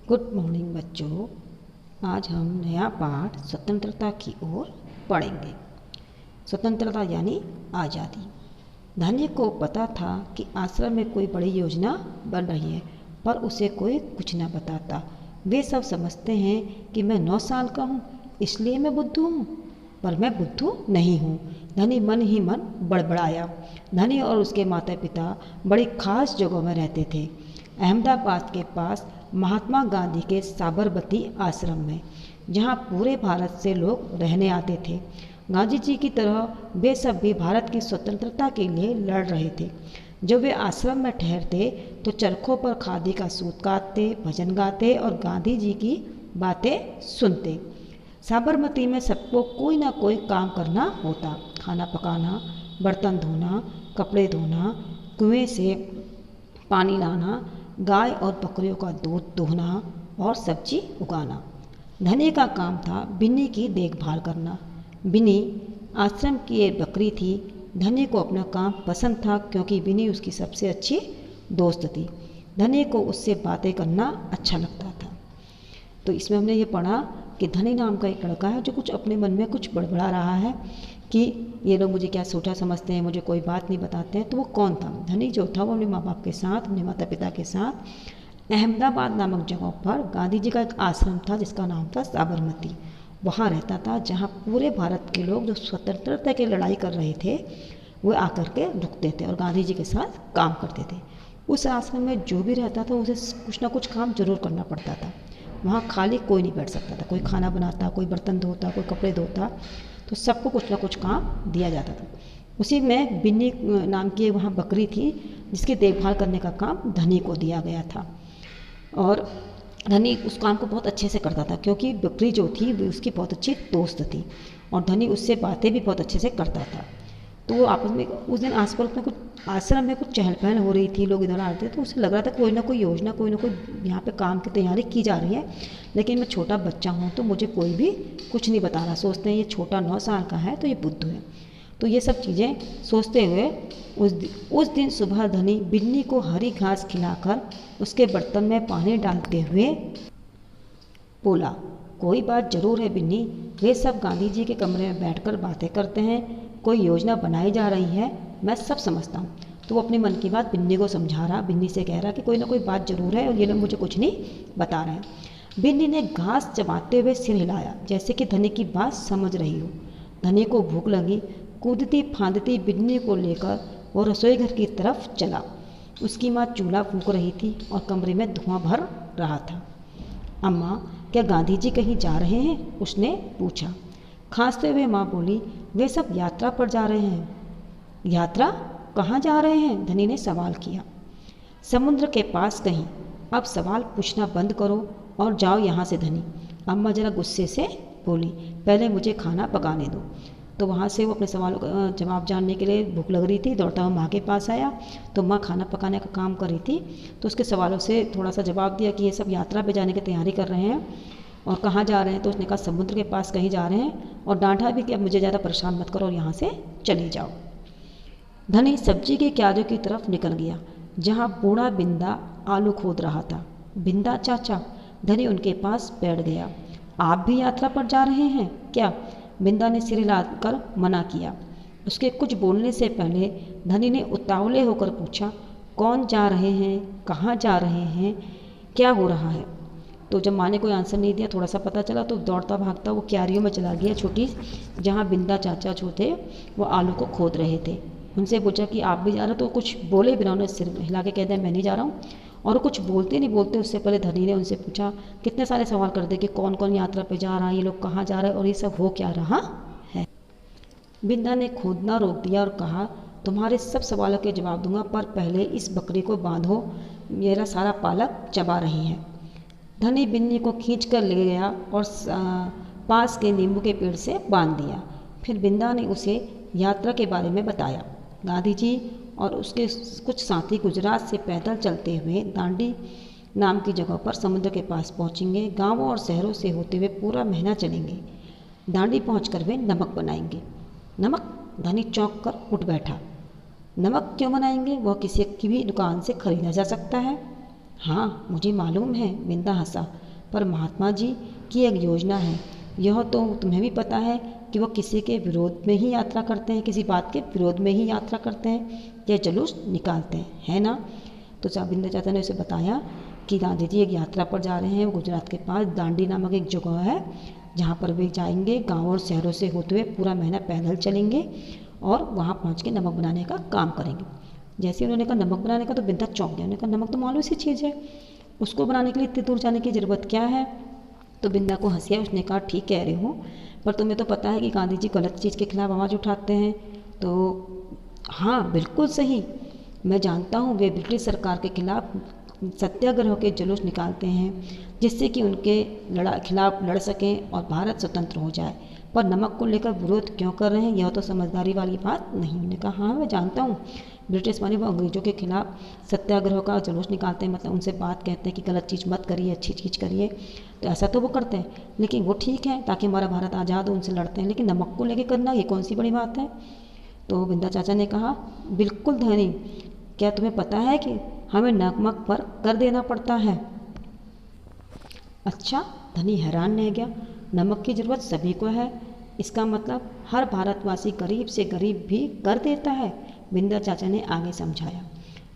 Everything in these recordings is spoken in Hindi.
गुड मॉर्निंग बच्चों। आज हम नया पाठ स्वतंत्रता की ओर पढ़ेंगे। स्वतंत्रता यानी आज़ादी। धनी को पता था कि आश्रम में कोई बड़ी योजना बन रही है, पर उसे कोई कुछ न बताता। वे सब समझते हैं कि मैं 9 साल का हूँ, इसलिए मैं बुद्धू हूँ, पर मैं बुद्धू नहीं हूँ। धनी मन ही मन बड़बड़ाया। धनी और उसके माता पिता बड़ी खास जगहों में रहते थे। अहमदाबाद के पास महात्मा गांधी के साबरमती आश्रम में, जहाँ पूरे भारत से लोग रहने आते थे। गांधी जी की तरह वे सब भी भारत की स्वतंत्रता के लिए लड़ रहे थे। जब वे आश्रम में ठहरते तो चरखों पर खादी का सूत काटते, भजन गाते और गांधी जी की बातें सुनते। साबरमती में सबको कोई ना कोई काम करना होता। खाना पकाना, बर्तन धोना, कपड़े धोना, कुएं से पानी लाना, गाय और बकरियों का दूध दोहना और सब्जी उगाना। धनी का काम था बिन्नी की देखभाल करना। बिन्नी आश्रम की एक बकरी थी। धनी को अपना काम पसंद था क्योंकि बिन्नी उसकी सबसे अच्छी दोस्त थी। धनी को उससे बातें करना अच्छा लगता था। तो इसमें हमने ये पढ़ा कि धनी नाम का एक लड़का है जो कुछ अपने मन में कुछ बड़बड़ा रहा है कि ये लोग मुझे क्या छोटा समझते हैं, मुझे कोई बात नहीं बताते हैं। तो वो कौन था? धनी जो था वो अपने माँ बाप के साथ, अपने माता पिता के साथ अहमदाबाद नामक जगह पर गांधी जी का एक आश्रम था जिसका नाम था साबरमती। वहाँ रहता था जहाँ पूरे भारत के लोग जो स्वतंत्रता की लड़ाई कर रहे थे वो आकर के रुकते थे और गांधी जी के साथ काम करते थे। उस आश्रम में जो भी रहता था उसे कुछ ना कुछ काम जरूर करना पड़ता था। वहाँ खाली कोई नहीं बैठ सकता था। कोई खाना बनाता, कोई बर्तन धोता, कोई कपड़े धोता, तो सबको कुछ ना कुछ काम दिया जाता था। उसी में बिन्नी नाम की वहाँ बकरी थी जिसकी देखभाल करने का काम धनी को दिया गया था। और धनी उस काम को बहुत अच्छे से करता था क्योंकि बकरी जो थी वो उसकी बहुत अच्छी दोस्त थी और धनी उससे बातें भी बहुत अच्छे से करता था। तो वो आपस में उस दिन आस पड़ोस में कुछ आश्रम में कुछ चहल पहल हो रही थी, लोग इधर आ रहे थे, तो उसे लग रहा था कोई ना कोई योजना, कोई ना कोई यहाँ पे काम की तैयारी की जा रही है, लेकिन मैं छोटा बच्चा हूँ तो मुझे कोई भी कुछ नहीं बता रहा। सोचते हैं ये छोटा 9 साल का है तो ये बुद्धू है। तो ये सब चीज़ें सोचते हुए उस दिन सुबह धनी बिन्नी को हरी घास खिलाकर उसके बर्तन में पानी डालते हुए बोला, कोई बात जरूर है बिन्नी, वे सब गांधी जी के कमरे में बैठकर बातें करते हैं, कोई योजना बनाई जा रही है, मैं सब समझता हूँ। तो वो अपने मन की बात बिन्नी को समझा रहा, बिन्नी से कह रहा कि कोई ना कोई बात जरूर है और ये लोग मुझे कुछ नहीं बता रहे हैं। बिन्नी ने घास चबाते हुए सिर हिलाया जैसे कि धनी की बात समझ रही हो। धनी को भूख लगी। कूदती फांदती बिन्नी को लेकर वो रसोई घर की तरफ चला। उसकी माँ चूल्हा फूंक रही थी और कमरे में धुआं भर रहा था। अम्मा, क्या गांधी जी कहीं जा रहे हैं? उसने पूछा। खांसते हुए माँ बोली, वे सब यात्रा पर जा रहे हैं। यात्रा? कहाँ जा रहे हैं? धनी ने सवाल किया। समुद्र के पास कहीं। अब सवाल पूछना बंद करो और जाओ यहाँ से धनी, अम्मा जरा गुस्से से बोली। पहले मुझे खाना पकाने दो। तो वहाँ से वो अपने सवालों का जवाब जानने के लिए भूख लग रही थी, दौड़ता हुआ माँ के पास आया। तो माँ खाना पकाने का काम कर रही थी, तो उसके सवालों से थोड़ा सा जवाब दिया कि ये सब यात्रा पे जाने की तैयारी कर रहे हैं और कहाँ जा रहे हैं। तो उसने कहा समुद्र के पास कहीं जा रहे हैं और डांटा भी कि अब मुझे ज़्यादा परेशान मत करो और यहाँ से चली जाओ। धनी सब्जी के क्यारियों की तरफ निकल गया जहाँ बूढ़ा बिंदा आलू खोद रहा था। बिंदा चाचा, धनी उनके पास बैठ गया। आप भी यात्रा पर जा रहे हैं क्या? बिंदा ने सिर हिलाकर मना किया। उसके कुछ बोलने से पहले धनी ने उतावले होकर पूछा, कौन जा रहे हैं, कहाँ जा रहे हैं, क्या हो रहा है? तो जब माँ ने कोई आंसर नहीं दिया, थोड़ा सा पता चला, तो दौड़ता भागता वो क्यारियों में चला गया छोटी, जहाँ बिंदा चाचा जो थे वो आलू को खोद रहे थे। उनसे पूछा कि आप भी जा रहे हो? तो कुछ बोले बिना उन्होंने सिर हिला के कह दिया मैं नहीं जा रहा हूँ। और कुछ बोलते नहीं बोलते उससे पहले धनी ने उनसे पूछा, कितने सारे सवाल कर दे कि कौन कौन यात्रा पे जा रहा है, ये लोग कहाँ जा रहे हैं और ये सब हो क्या रहा है। बिंदा ने खोदना रोक दिया और कहा, तुम्हारे सब सवालों के जवाब दूंगा, पर पहले इस बकरी को बांधो, मेरा सारा पालक चबा रही है। धनी बिन्नी को खींच कर ले गया और पास के नींबू के पेड़ से बांध दिया। फिर बिंदा ने उसे यात्रा के बारे में बताया। गांधी जी और उसके कुछ साथी गुजरात से पैदल चलते हुए दांडी नाम की जगह पर समुद्र के पास पहुंचेंगे। गांवों और शहरों से होते हुए पूरा महीना चलेंगे। दांडी पहुंचकर वे नमक बनाएंगे। नमक? धनी चौंक कर उठ बैठा। नमक क्यों बनाएंगे? वह किसी की भी दुकान से खरीदा जा सकता है। हाँ मुझे मालूम है, बिंदा हंसा, पर महात्मा जी की एक योजना है। यह तो तुम्हें भी पता है कि वो किसी के विरोध में ही यात्रा करते हैं, किसी बात के विरोध में ही यात्रा करते हैं या जुलूस निकालते हैं, है ना। तो बिंदा चाचा ने उसे बताया कि गांधी जी एक यात्रा पर जा रहे हैं। वो गुजरात के पास दांडी नामक एक जगह है जहाँ पर वे जाएंगे। गाँव और शहरों से होते हुए पूरा महीना पैदल चलेंगे और वहाँ पहुँच के नमक बनाने का काम करेंगे। जैसे उन्होंने कहा नमक बनाने का, तो बिंदा चौंक गया। उन्होंने कहा नमक तो मालूम सी चीज़ है, उसको बनाने के लिए इतनी दूर जाने की ज़रूरत क्या है। तो बिंदा को हंसी आई। उसने कहा ठीक कह रहे हो, पर तुम्हें तो पता है कि गांधी जी गलत चीज़ के खिलाफ आवाज़ उठाते हैं। तो हाँ बिल्कुल सही, मैं जानता हूँ वे ब्रिटिश सरकार के खिलाफ सत्याग्रह के जुलूस निकालते हैं जिससे कि उनके खिलाफ लड़ सकें और भारत स्वतंत्र हो जाए। पर नमक को लेकर विरोध क्यों कर रहे हैं, यह तो समझदारी वाली बात नहीं। उन्होंने कहा हाँ मैं जानता हूँ, ब्रिटिश माने वो अंग्रेज़ों के खिलाफ सत्याग्रह का जुलूस निकालते हैं, मतलब उनसे बात कहते हैं कि गलत चीज़ मत करिए, अच्छी चीज़ करिए। तो ऐसा तो वो करते हैं, लेकिन वो ठीक है ताकि हमारा भारत आज़ाद हो, उनसे लड़ते हैं। लेकिन नमक को लेकर करना ये कौन सी बड़ी बात है। तो बिंदा चाचा ने कहा बिल्कुल धनी, क्या तुम्हें पता है कि हमें नमक पर कर देना पड़ता है। अच्छा, धनी हैरान रह गया। नमक की ज़रूरत सभी को है, इसका मतलब हर भारतवासी गरीब से गरीब भी कर देता है। बिंदा चाचा ने आगे समझाया,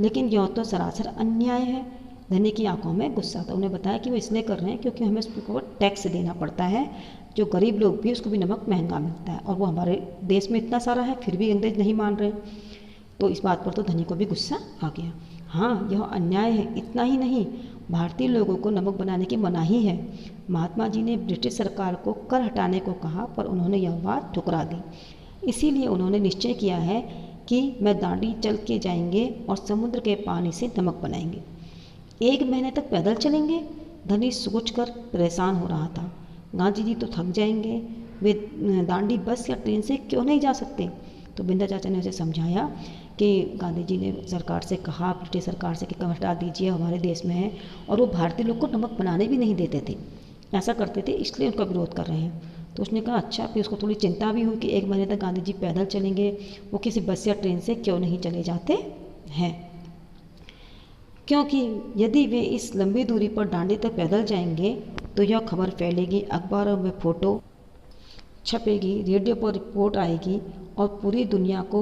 लेकिन यह तो सरासर अन्याय है। धनी की आंखों में गुस्सा था। उन्हें बताया कि वो इसलिए कर रहे हैं क्योंकि हमें उसको टैक्स देना पड़ता है, जो गरीब लोग भी उसको भी नमक महंगा मिलता है, और वो हमारे देश में इतना सारा है फिर भी अंग्रेज नहीं मान रहे। तो इस बात पर तो धनी को भी गुस्सा आ गया। हाँ यह अन्याय है, इतना ही नहीं, भारतीय लोगों को नमक बनाने की मनाही है। महात्मा जी ने ब्रिटिश सरकार को कर हटाने को कहा, पर उन्होंने यह बात ठुकरा दी। इसीलिए उन्होंने निश्चय किया है कि मैं दांडी चल के जाएंगे और समुद्र के पानी से नमक बनाएंगे। 1 महीने तक पैदल चलेंगे। धनी सोचकर परेशान हो रहा था। गांधी जी तो थक जाएंगे, वे दांडी बस या ट्रेन से क्यों नहीं जा सकते। तो बिंदा चाचा ने उसे समझाया कि गांधी जी ने सरकार से कहा, ब्रिटिश सरकार से कि कम हटा दीजिए, हमारे देश में है, और वो भारतीय लोग को नमक बनाने भी नहीं देते थे, ऐसा करते थे, इसलिए उनका विरोध कर रहे हैं। तो उसने कहा अच्छा। फिर उसको थोड़ी चिंता भी हुई कि 1 महीने तक गांधी जी पैदल चलेंगे, वो किसी बस या ट्रेन से क्यों नहीं चले जाते हैं, क्योंकि यदि वे इस लंबी दूरी पर दांडी तक पैदल जाएंगे तो यह खबर फैलेगी, अखबारों में फ़ोटो छपेगी, रेडियो पर रिपोर्ट आएगी और पूरी दुनिया को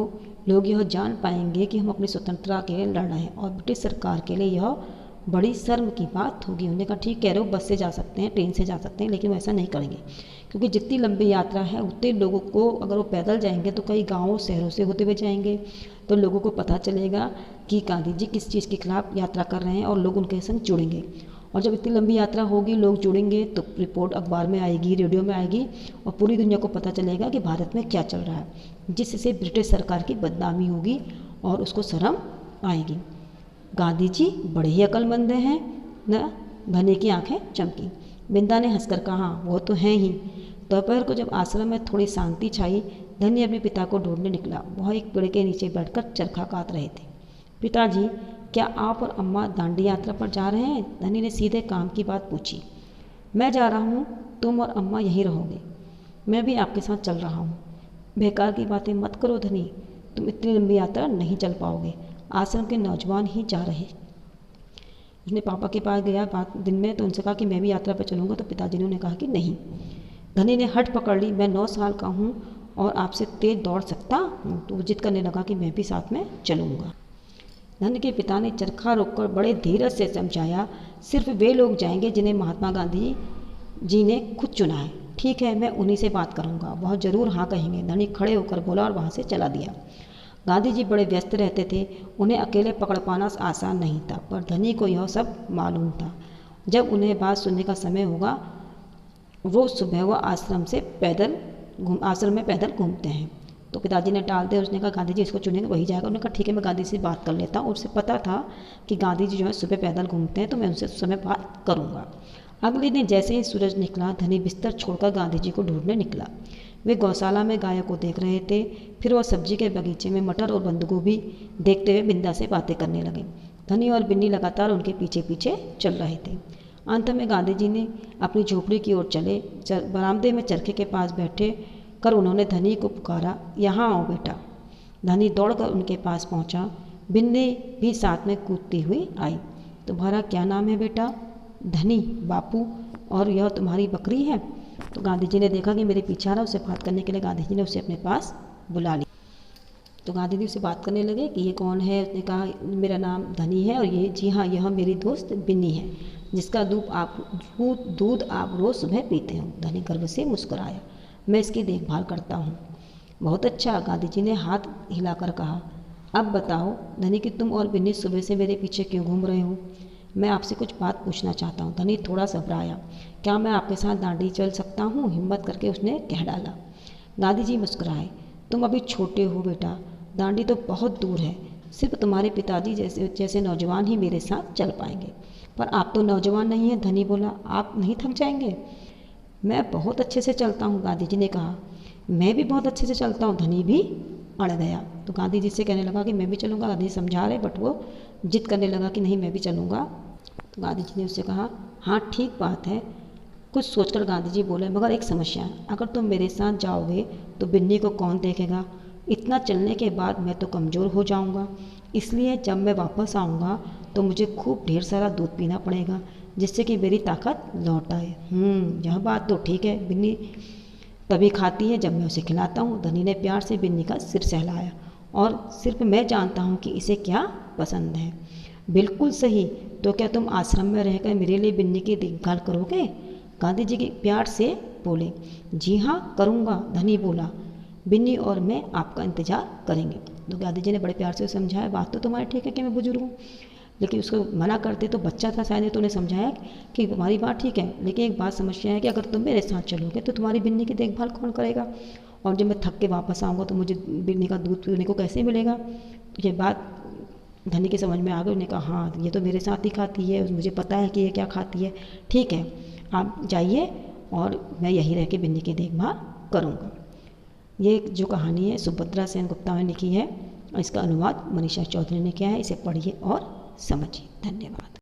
लोग यह जान पाएंगे कि हम अपनी स्वतंत्रता के लिए लड़ रहे हैं, और ब्रिटिश सरकार के लिए यह बड़ी शर्म की बात होगी। उन्होंने कहा ठीक कह रहे हो, बस से जा सकते हैं, ट्रेन से जा सकते हैं, लेकिन वो ऐसा नहीं करेंगे, क्योंकि जितनी लंबी यात्रा है उतने लोगों को, अगर वो पैदल जाएंगे तो कई गाँवों शहरों से होते हुए जाएंगे, तो लोगों को पता चलेगा कि गांधी जी किस चीज़ के खिलाफ यात्रा कर रहे हैं और लोग उनके संग जुड़ेंगे। और जब इतनी लंबी यात्रा होगी, लोग जुड़ेंगे, तो रिपोर्ट अखबार में आएगी, रेडियो में आएगी, और पूरी दुनिया को पता चलेगा कि भारत में क्या चल रहा है, जिससे ब्रिटिश सरकार की बदनामी होगी और उसको शर्म आएगी। गांधी जी बड़े ही अक्लमंद हैं न। धनी की आंखें चमकी। बिंदा ने हंसकर कहा वो तो हैं ही। दोपहर को जब आश्रम में थोड़ी शांति छाई, धनी अपने पिता को ढूंढने निकला। वह एक पेड़ के नीचे बैठकर चरखा काट रहे थे। पिताजी, क्या आप और अम्मा दांडी यात्रा पर जा रहे हैं? धनी ने सीधे काम की बात पूछी। मैं जा रहा हूँ, तुम और अम्मा यहीं रहोगे। मैं भी आपके साथ चल रहा हूँ। बेकार की बातें मत करो धनी, तुम इतनी लंबी यात्रा नहीं चल पाओगे। आश्रम के नौजवान ही जा रहे। उसने पापा के पास गया बात दिन में, तो उनसे कहा कि मैं भी यात्रा पर चलूँगा। तो पिताजी ने उन्हें कहा कि नहीं। धनी ने हट पकड़ ली, मैं 9 साल का हूँ और आपसे तेज दौड़ सकता हूँ। तो वो जिद करने लगा कि मैं भी साथ में चलूँगा। धनी के पिता ने चरखा रोककर बड़े धीरज से समझाया, सिर्फ वे लोग जाएंगे जिन्हें महात्मा गांधी जी ने खुद चुना है। ठीक है, मैं उन्हीं से बात करूँगा, वह जरूर हाँ कहेंगे। धनी खड़े होकर बोला और वहाँ से चला दिया। गांधी जी बड़े व्यस्त रहते थे, उन्हें अकेले पकड़ पाना आसान नहीं था, पर धनी को यह सब मालूम था। जब उन्हें बात सुनने का समय होगा, रोज़ सुबह वह आश्रम में पैदल घूमते हैं। तो पिताजी ने टाल दिया। उसने कहा गांधी जी इसको चुनेंगे, वही जाएगा। उन्होंने कहा ठीक है, मैं गांधी से बात कर लेता हूँ। उसे पता था कि गांधी जी जो है सुबह पैदल घूमते हैं, तो मैं उनसे उस समय बात करूँगा। अगले दिन जैसे ही सूरज निकला, धनी बिस्तर छोड़कर गांधी जी को ढूंढने निकला। वे गौशाला में गायों को देख रहे थे। फिर वह सब्जी के बगीचे में मटर और बंद गोभी देखते हुए बिंदा से बातें करने लगे। धनी और बिन्नी लगातार उनके पीछे पीछे चल रहे थे। अंत में गांधी जी ने अपनी झोपड़ी की ओर चले। बरामदे में चरखे के पास बैठे कर उन्होंने धनी को पुकारा, यहाँ आओ बेटा। धनी दौड़कर उनके पास पहुँचा। बिन्नी भी साथ में कूदती हुई आई। तुम्हारा क्या नाम है बेटा? धनी बापू। और यह तुम्हारी बकरी है? तो गांधी जी ने देखा कि मेरे पीछे आ रहा, उससे बात करने के लिए गांधी जी ने उसे अपने पास बुला लिया। तो गांधी जी उससे बात करने लगे कि ये कौन है। उसने कहा मेरा नाम धनी है और ये, जी हाँ, यह मेरी दोस्त बिन्नी है, जिसका दूध आप रोज़ सुबह पीते हो। धनी गर्व से मुस्कुराया। मैं इसकी देखभाल करता हूँ। बहुत अच्छा, गांधी जी ने हाथ हिलाकर कहा। अब बताओ धनी कि तुम और बिन्नी सुबह से मेरे पीछे क्यों घूम रहे हो? मैं आपसे कुछ बात पूछना चाहता हूँ। धनी थोड़ा घबराया। क्या मैं आपके साथ दांडी चल सकता हूँ? हिम्मत करके उसने कह डाला। गांधी जी मुस्कुराए। तुम अभी छोटे हो बेटा, दांडी तो बहुत दूर है। सिर्फ तुम्हारे पिताजी जैसे जैसे नौजवान ही मेरे साथ चल पाएंगे। पर आप तो नौजवान नहीं हैं, धनी बोला। आप नहीं थक जाएंगे? मैं बहुत अच्छे से चलता हूँ, गांधी जी ने कहा। मैं भी बहुत अच्छे से चलता हूँ, धनी भी अड़ गया। तो गांधी जी से कहने लगा कि मैं भी चलूँगा। गांधी जी समझा रहे, बट वो जिद करने लगा कि नहीं, मैं भी चलूँगा। तो गांधी जी ने उससे कहा, हाँ ठीक बात है। कुछ सोचकर गांधी जी बोले, मगर एक समस्या है। अगर तुम मेरे साथ जाओगे तो बिन्नी को कौन देखेगा? इतना चलने के बाद मैं तो कमज़ोर हो जाऊंगा। इसलिए जब मैं वापस आऊँगा तो मुझे खूब ढेर सारा दूध पीना पड़ेगा, जिससे कि मेरी ताकत लौट आए। यह बात तो ठीक है। बिन्नी तभी खाती है जब मैं उसे खिलाता हूँ। धनी ने प्यार से बिन्नी का सिर सहलाया। और सिर्फ मैं जानता हूँ कि इसे क्या पसंद है। बिल्कुल सही। तो क्या तुम आश्रम में रहकर मेरे लिए बिन्नी की देखभाल करोगे? गांधी जी के प्यार से बोले। जी हाँ करूँगा, धनी बोला। बिन्नी और मैं आपका इंतज़ार करेंगे। तो गांधी जी ने बड़े प्यार से समझाया, बात तो तुम्हारी ठीक है कि मैं बुजुर्ग हूँ, लेकिन उसको मना करते तो बच्चा था शायद, तो उन्हें समझाया कि तुम्हारी बात ठीक है, लेकिन एक बात समस्या है कि अगर तुम मेरे साथ चलोगे तो तुम्हारी बिन्नी की देखभाल कौन करेगा? और जब मैं थक के वापस आऊँगा तो मुझे बिन्नी का दूध पीने को कैसे मिलेगा? तो ये बात धनी के समझ में आ गई। उन्होंने कहा, हाँ ये तो मेरे साथ ही खाती है, मुझे पता है कि ये क्या खाती है। ठीक है, आप जाइए और मैं यहीं रह के बिन्नी की देखभाल करूँगा। ये जो कहानी है सुभद्रा सेन गुप्ता ने लिखी है और इसका अनुवाद मनीषा चौधरी ने किया है। इसे पढ़िए और समझिए। धन्यवाद।